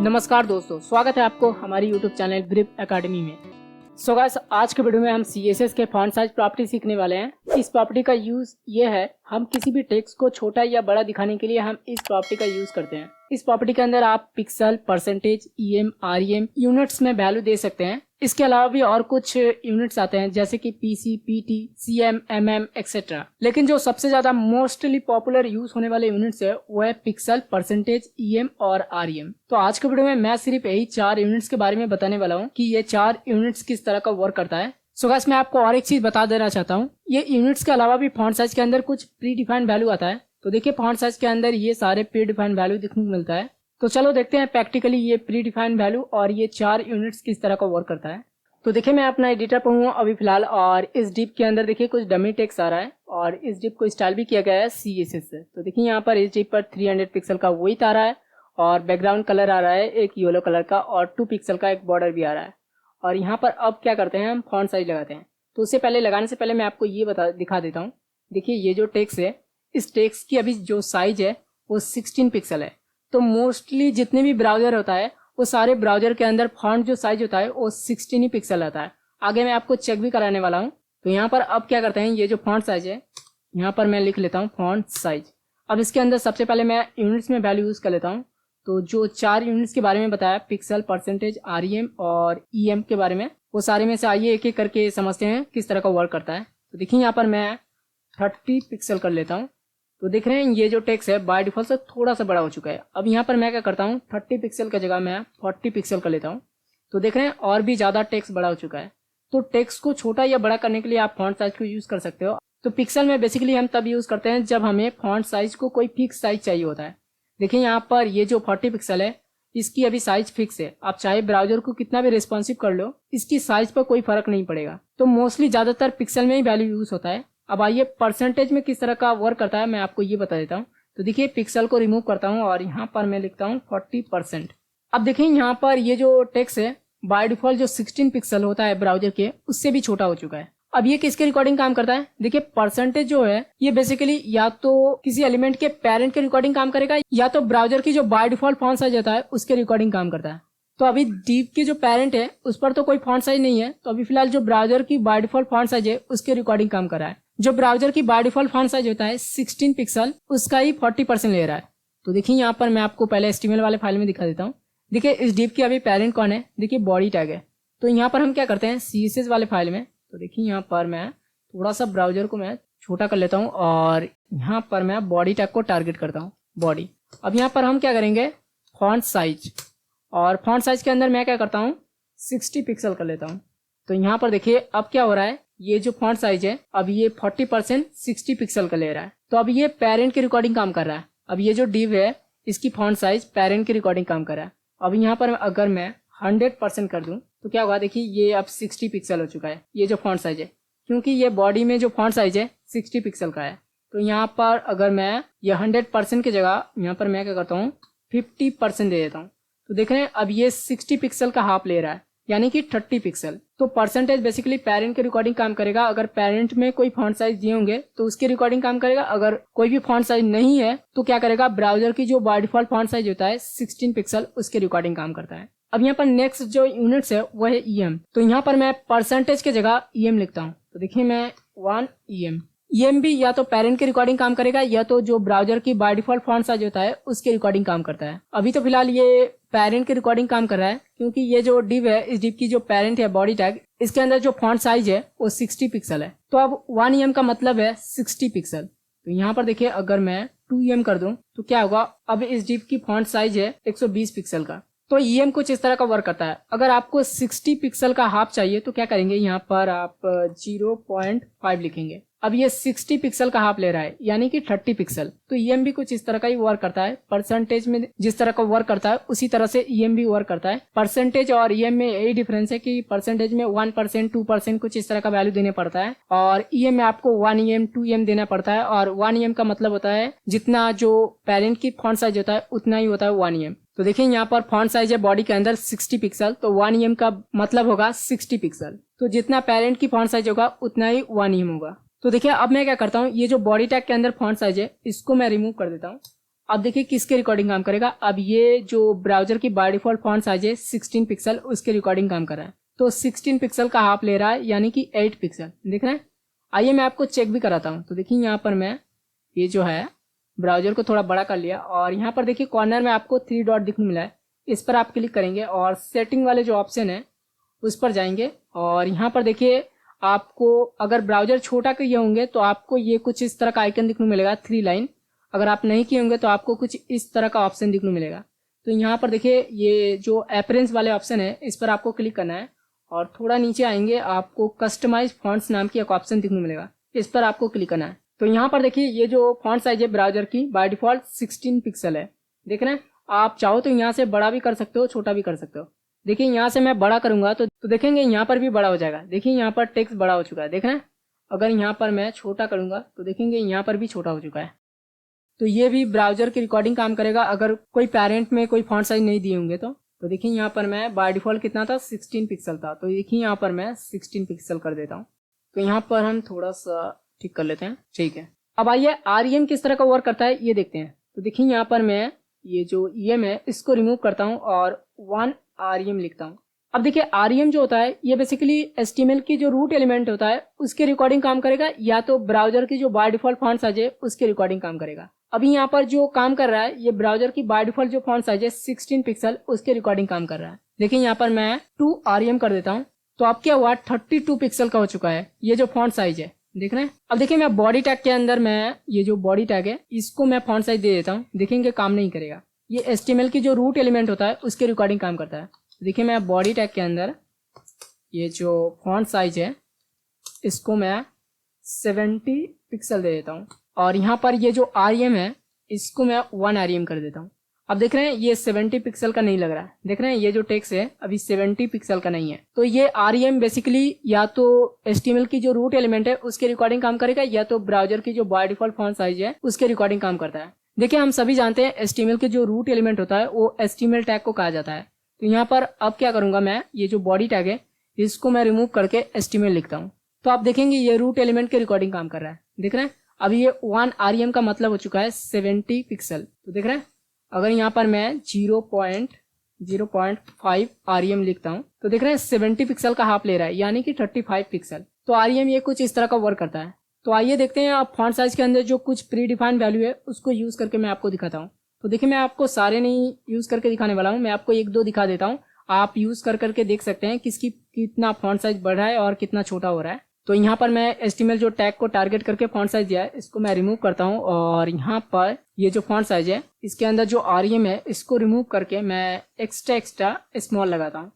नमस्कार दोस्तों, स्वागत है आपको हमारी YouTube चैनल ब्रीफ एकेडमी में। सो गाइस, आज के वीडियो में हम CSS के फॉन्ट साइज प्रॉपर्टी सीखने वाले हैं। इस प्रॉपर्टी का यूज ये है, हम किसी भी टेक्स्ट को छोटा या बड़ा दिखाने के लिए हम इस प्रॉपर्टी का यूज करते हैं। इस प्रॉपर्टी के अंदर आप pixel, percentage, EM, REM units में वैल्यू दे सकते हैं। इसके अलावा भी और कुछ यूनिट्स आते हैं जैसे कि PC, PT, CM, MM etcetera. लेकिन जो सबसे ज्यादा मोस्टली पॉपुलर यूज होने वाले यूनिट्स है वो है पिक्सल, परसेंटेज, EM और REM। तो आज के वीडियो में मैं सिर्फ यही 4 यूनिट्स के बारे में बताने वाला हूँ कि ये 4 यूनिट्स किस तरह का वर्क करता है। सो गाइस, मैं आपको और एक चीज बता देना चाहता हूँ, ये यूनिट्स के अलावा भी फॉन्ट साइज के अंदर कुछ प्री डिफाइंड वैल्यू आता है। तो देखिए, फॉन्ट साइज के अंदर ये सारे प्री डिफाइंड वैल्यू देखने को मिलता है। तो चलो देखते हैं प्रैक्टिकली ये प्री डिफाइंड वैल्यू और ये 4 यूनिट्स किस तरह का वर्क करता है। तो देखिए, मैं अपना एडिटर पर हूँ अभी फिलहाल, और इस डिप के अंदर देखिए कुछ डमी टेक्स्ट आ रहा है और इस डिप को स्टाइल भी किया गया है CSS से। तो देखिए, यहाँ पर इस डिप पर 300 पिक्सल का वेट आ रहा है और बैकग्राउंड कलर आ रहा है एक येलो कलर का और 2 पिक्सल का एक बॉर्डर भी आ रहा है। और यहाँ पर अब क्या करते हैं, हम फॉन्ट साइज लगाते हैं। तो उससे पहले, लगाने से पहले मैं आपको ये दिखा देता हूँ। देखिए, ये जो टेक्स्ट है, इस टेक्स्ट की अभी जो साइज है वो 16 पिक्सल है। तो मोस्टली जितने भी ब्राउजर होता है वो सारे ब्राउजर के अंदर फॉन्ट जो साइज होता है वो 16 ही पिक्सल आता है। आगे मैं आपको चेक भी कराने वाला हूँ। तो यहाँ पर अब क्या करते हैं, ये जो फॉन्ट साइज है यहाँ पर मैं लिख लेता हूँ फॉन्ट साइज। अब इसके अंदर सबसे पहले मैं यूनिट्स में वैल्यू यूज कर लेता हूँ। तो जो 4 यूनिट्स के बारे में बताया, पिक्सल, परसेंटेज, REM और EM के बारे में, वो सारे में से आइए एक एक करके समझते हैं किस तरह का वर्क करता है। तो देखिए, यहाँ पर मैं 30 पिक्सल कर लेता हूँ। तो देख रहे हैं ये जो टेक्स्ट है बाय डिफॉल्ट से थोड़ा सा बड़ा हो चुका है। अब यहाँ पर मैं क्या करता हूँ, 30 पिक्सल की जगह मैं 40 पिक्सल कर लेता हूँ। तो देख रहे हैं और भी ज्यादा टेक्स्ट बड़ा हो चुका है। तो टेक्स्ट को छोटा या बड़ा करने के लिए आप फॉन्ट साइज को यूज कर सकते हो। तो पिक्सल में बेसिकली हम तब यूज करते हैं जब हमें फॉन्ट साइज को कोई फिक्स साइज चाहिए होता है। देखिए, यहाँ पर ये जो 40 पिक्सल है इसकी अभी साइज फिक्स है। आप चाहे ब्राउजर को कितना भी रिस्पॉन्सिव कर लो, इसकी साइज पर कोई फर्क नहीं पड़ेगा। तो मोस्टली ज्यादातर पिक्सल में ही वैल्यू यूज होता है। अब आइए परसेंटेज में किस तरह का वर्क करता है मैं आपको ये बता देता हूँ। तो देखिए, पिक्सल को रिमूव करता हूँ और यहाँ पर मैं लिखता हूँ 40%। अब देखिए, यहाँ पर ये जो टेक्स्ट है बाय डिफॉल्ट जो 16 पिक्सल होता है ब्राउजर के, उससे भी छोटा हो चुका है। अब ये किसके रिकॉर्डिंग काम करता है, देखिए परसेंटेज जो है ये बेसिकली या तो किसी एलिमेंट के पेरेंट के रिकॉर्डिंग काम करेगा या तो ब्राउजर की जो बाय डिफॉल्ट फॉन्ट साइज होता है उसके रिकॉर्डिंग काम करता है। तो अभी डिप की जो पेरेंट है उस पर तो कोई फॉन्ट साइज नहीं है, तो अभी फिलहाल जो ब्राउजर की बाय डिफॉल्ट फॉन्ट साइज है उसके रिकॉर्डिंग काम कर रहा है। जो ब्राउजर की बाय डिफॉल्ट फॉन्ट साइज होता है 16 पिक्सल, उसका ही 40% ले रहा है। तो देखिए, यहाँ पर मैं आपको पहले HTML वाले फाइल में दिखा देता हूँ। देखिए, इस डिप की अभी पेरेंट कौन है, देखिए बॉडी टैग है। तो यहाँ पर हम क्या करते हैं, CSS वाले फाइल में, तो देखिए यहाँ पर मैं थोड़ा सा ब्राउजर को मैं छोटा कर लेता हूँ और यहाँ पर मैं बॉडी टैग को टारगेट करता हूँ, बॉडी। अब यहाँ पर हम क्या करेंगे, फॉन्ट साइज, और फॉन्ट साइज के अंदर मैं क्या करता हूँ 60 पिक्सल कर लेता हूँ। तो यहाँ पर देखिए अब क्या हो रहा है, ये जो फॉन्ट साइज है अब ये 40% 60 पिक्सल का ले रहा है। तो अब ये पेरेंट की रिकॉर्डिंग काम कर रहा है। अब ये जो डिव है इसकी फॉन्ट साइज पेरेंट की रिकॉर्डिंग काम कर रहा है। अब यहाँ पर अगर मैं 100% कर दूं तो क्या होगा, देखिए ये अब 60 पिक्सल हो चुका है ये जो फॉन्ट साइज है, क्योंकि ये बॉडी में जो फॉन्ट साइज है 60 पिक्सल का है। तो यहाँ पर अगर मैं ये 100% की जगह यहाँ पर मैं क्या करता हूँ 50% दे देता हूँ। तो देख रहे हैं अब ये 60 पिक्सल का हाफ ले रहा है, यानी कि 30 पिक्सल। तो परसेंटेज बेसिकली पेरेंट की रिकॉर्डिंग काम करेगा। अगर पेरेंट में कोई फॉन्ट साइज दिए होंगे तो उसकी रिकॉर्डिंग काम करेगा। अगर कोई भी फॉन्ट साइज नहीं है तो क्या करेगा, ब्राउजर की जो बाय डिफॉल्ट फॉन्ट साइज होता है 16 पिक्सल, उसकी रिकॉर्डिंग काम करता है। अब यहाँ पर नेक्स्ट जो यूनिट्स है वो है EM। तो यहाँ पर मैं परसेंटेज की जगह EM लिखता हूँ। तो देखिए, मैं 1 EM भी या तो पेरेंट की रिकॉर्डिंग काम करेगा या तो जो ब्राउजर की बाय डिफॉल्ट फॉन्ट साइज होता है उसकी रिकॉर्डिंग काम करता है। अभी तो फिलहाल ये पेरेंट की रिकॉर्डिंग काम कर रहा है, क्योंकि ये जो डिव है, इस डिव की जो पेरेंट है बॉडी टैग, इसके अंदर जो फॉन्ट साइज है वो 60 पिक्सल है। तो अब 1 EM का मतलब है 60 पिक्सल। तो यहाँ पर देखिए, अगर मैं 2 EM कर दूं तो क्या होगा, अब इस डिव की फॉन्ट साइज है 120 पिक्सल का। तो EM कुछ इस तरह का वर्क करता है। अगर आपको 60 पिक्सल का हाफ चाहिए तो क्या करेंगे, यहाँ पर आप 0.5 लिखेंगे। अब ये 60 पिक्सल का हाफ ले रहा है, यानी कि 30 पिक्सल। तो EM भी कुछ इस तरह का ही वर्क करता है। परसेंटेज में जिस तरह का वर्क करता है उसी तरह से EM भी वर्क करता है। परसेंटेज और EM में यही डिफरेंस है कि परसेंटेज में 1%, 2% कुछ इस तरह का वैल्यू देने पड़ता है, और EM में आपको 1 EM, 2 EM देना पड़ता है। और 1 EM का मतलब होता है जितना जो पेरेंट की फॉन्ट साइज होता है उतना ही होता है 1 EM। तो देखिए, यहाँ पर फॉन्ट साइज है बॉडी के अंदर 60 पिक्सल, तो 1 EM का मतलब होगा 60 पिक्सल। तो जितना पेरेंट की फॉन्ट साइज होगा उतना ही 1 EM होगा। तो देखिए, अब मैं क्या करता हूँ, ये जो बॉडी टैग के अंदर फॉन्ट साइज है इसको मैं रिमूव कर देता हूँ। अब देखिए किसके रिकॉर्डिंग काम करेगा। अब ये जो ब्राउजर की बाय डिफॉल्ट फॉन्ट साइज है 16 पिक्सल, उसके रिकॉर्डिंग काम कर रहा है। तो 16 पिक्सल का हाफ ले रहा है, यानी कि 8 पिक्सल। देख रहे हैं। आइए मैं आपको चेक भी कराता हूँ। तो देखिए यहाँ पर मैं ये जो है ब्राउजर को थोड़ा बड़ा कर लिया और यहाँ पर देखिए कॉर्नर में आपको 3 डॉट दिखने मिला है। इस पर आप क्लिक करेंगे और सेटिंग वाले जो ऑप्शन है उस पर जाएंगे और यहाँ पर देखिए आपको अगर ब्राउजर छोटा किए होंगे तो आपको ये कुछ इस तरह का आइकन दिखने मिलेगा, 3 लाइन। अगर आप नहीं किए होंगे तो आपको कुछ इस तरह का ऑप्शन दिखने मिलेगा। तो यहाँ पर देखिए ये जो अपीयरेंस वाले ऑप्शन है इस पर आपको क्लिक करना है और थोड़ा नीचे आएंगे, आपको कस्टमाइज फॉन्ट्स नाम की एक ऑप्शन दिखने मिलेगा, इस पर आपको क्लिक करना है। तो यहाँ पर देखिए ये जो फॉन्ट साइज है ब्राउजर की बाय डिफॉल्ट 16 पिक्सल है। देख रहे हैं। आप चाहो तो यहाँ से बड़ा भी कर सकते हो, छोटा भी कर सकते हो। देखिए यहाँ से मैं बड़ा करूंगा तो देखेंगे यहाँ पर भी बड़ा हो जाएगा। देखिए यहाँ पर टेक्स्ट बड़ा हो चुका है। देख रहे हैं। अगर यहाँ पर मैं छोटा करूंगा तो देखेंगे यहाँ पर भी छोटा हो चुका है। तो ये भी ब्राउजर की रिकॉर्डिंग काम करेगा अगर कोई पेरेंट में कोई फॉन्ट साइज नहीं दिए होंगे तो देखिए यहाँ पर मैं बाय डिफॉल्ट कितना था, 16 पिक्सल था। तो देखिए यहाँ पर मैं 16 पिक्सल कर देता हूँ। तो यहाँ पर हम थोड़ा सा ठीक कर लेते हैं। ठीक है। अब आइए REM किस तरह का वर्क करता है ये देखते हैं। तो देखिए यहाँ पर मैं ये जो EM है इसको रिमूव करता हूँ और 1 REM लिखता हूँ। अब देखिए REM जो होता है ये बेसिकली HTML की जो रूट एलिमेंट होता है उसके रिकॉर्डिंग काम करेगा, या तो ब्राउजर की जो बाय डिफॉल्ट फॉन्ट साइज है उसके रिकॉर्डिंग काम करेगा। अभी यहाँ पर जो काम कर रहा है ये ब्राउजर की बाय डिफॉल्ट जो फॉन्ट साइज है 16 पिक्सल, उसके रिकॉर्डिंग काम कर रहा है। देखिए यहाँ पर मैं 2 REM कर देता हूँ तो अब क्या हुआ, 32 पिक्सल का हो चुका है ये जो फॉन्ट साइज है। देख रहे हैं। अब देखिए मैं बॉडी टैग के अंदर मैं ये जो बॉडी टैग है इसको मैं फॉन्ट साइज दे देता हूँ। देखेंगे काम नहीं करेगा। ये HTML की जो रूट एलिमेंट होता है उसके रिकॉर्डिंग काम करता है। देखिए मैं बॉडी टैग के अंदर ये जो फॉन्ट साइज है इसको मैं 70 पिक्सल दे देता हूँ और यहाँ पर ये जो REM है इसको मैं 1 REM कर देता हूँ। अब देख रहे हैं ये 70 पिक्सल का नहीं लग रहा है। देख रहे हैं ये जो टेक्स्ट है अभी 70 पिक्सल का नहीं है। तो ये REM बेसिकली या तो HTML की जो रूट एलिमेंट है उसके रिकॉर्डिंग काम करेगा, या तो ब्राउजर की जो बाय डिफॉल्ट फॉन्ट साइज है उसके रिकॉर्डिंग काम करता है। देखिए हम सभी जानते हैं HTML के जो रूट एलिमेंट होता है वो HTML टैग को कहा जाता है। तो यहाँ पर अब क्या करूंगा, मैं ये जो बॉडी टैग है इसको मैं रिमूव करके HTML लिखता हूँ। तो आप देखेंगे ये रूट एलिमेंट के रिकॉर्डिंग काम कर रहा है। देख रहे हैं। अभी ये 1 REM का मतलब हो चुका है 70 पिक्सल। तो देख रहे हैं। अगर यहाँ पर मैं 0.05 REM लिखता हूँ तो देख रहे हैं 70 पिक्सल का हाफ ले रहा है, यानी कि 35 पिक्सल। तो REM ये कुछ इस तरह का वर्क करता है। तो आइए देखते हैं आप फॉन्ट साइज के अंदर जो कुछ प्री डिफाइंड वैल्यू है उसको यूज करके मैं आपको दिखाता हूँ। तो देखिए मैं आपको सारे नहीं यूज करके दिखाने वाला हूँ, मैं आपको 1-2 दिखा देता हूँ। आप यूज कर करके देख सकते हैं किसकी कितना फॉन्ट साइज बढ़ रहा है और कितना छोटा हो रहा है। तो यहाँ पर मैं HTML जो टैग को टारगेट करके फॉन्ट साइज दिया है इसको मैं रिमूव करता हूँ और यहाँ पर ये जो फॉन्ट साइज है इसके अंदर जो REM है इसको रिमूव करके मैं एक्स्ट्रा स्मॉल लगाता हूँ।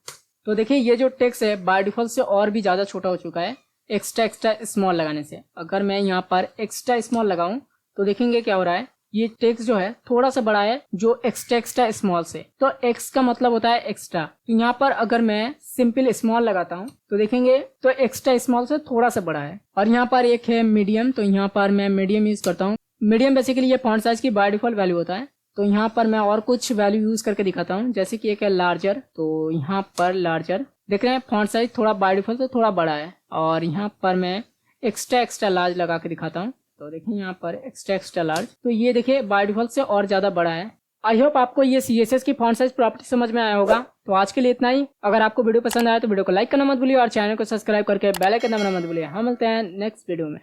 तो देखिए ये जो टेक्स्ट है बाय डिफॉल्ट से और भी ज्यादा छोटा हो चुका है एक्स्ट्रा स्मॉल लगाने से। अगर मैं यहाँ पर एक्स्ट्रा स्मॉल लगाऊं तो देखेंगे क्या हो रहा है, ये टेक्स्ट जो है थोड़ा सा बड़ा है जो एक्स्ट्रा स्मॉल से। तो एक्स का मतलब होता है एक्स्ट्रा। तो यहाँ पर अगर मैं सिंपल स्मॉल लगाता हूँ तो देखेंगे तो एक्स्ट्रा स्मॉल से थोड़ा सा बड़ा है। और यहाँ पर एक है मीडियम, तो यहाँ पर मैं मीडियम यूज करता हूँ। मीडियम बेसिकली ये फॉन्ट साइज की बाय डिफॉल्ट वैल्यू होता है। तो यहाँ पर मैं और कुछ वैल्यू यूज करके दिखाता हूँ, जैसे कि एक है लार्जर। तो यहाँ पर लार्जर देख रहे हैं फॉन्ट साइज थोड़ा बाय डिफॉल्ट से थोड़ा बड़ा है। और यहाँ पर मैं एक्स्ट्रा लार्ज लगा के दिखाता हूँ। तो देखिए यहाँ पर एक्स्ट्रा लार्ज, तो ये देखिए बाय डिफॉल्ट से और ज्यादा बड़ा है। आई होप आपको ये CSS की फॉन्ट साइज प्रॉपर्टी समझ में आया होगा। तो आज के लिए इतना ही। अगर आपको वीडियो पसंद आया तो वीडियो को लाइक करना मत भूलिए और चैनल को सब्सक्राइब करके बेल आइकन दबाना मत भूलिए। हम मिलते हैं नेक्स्ट वीडियो में।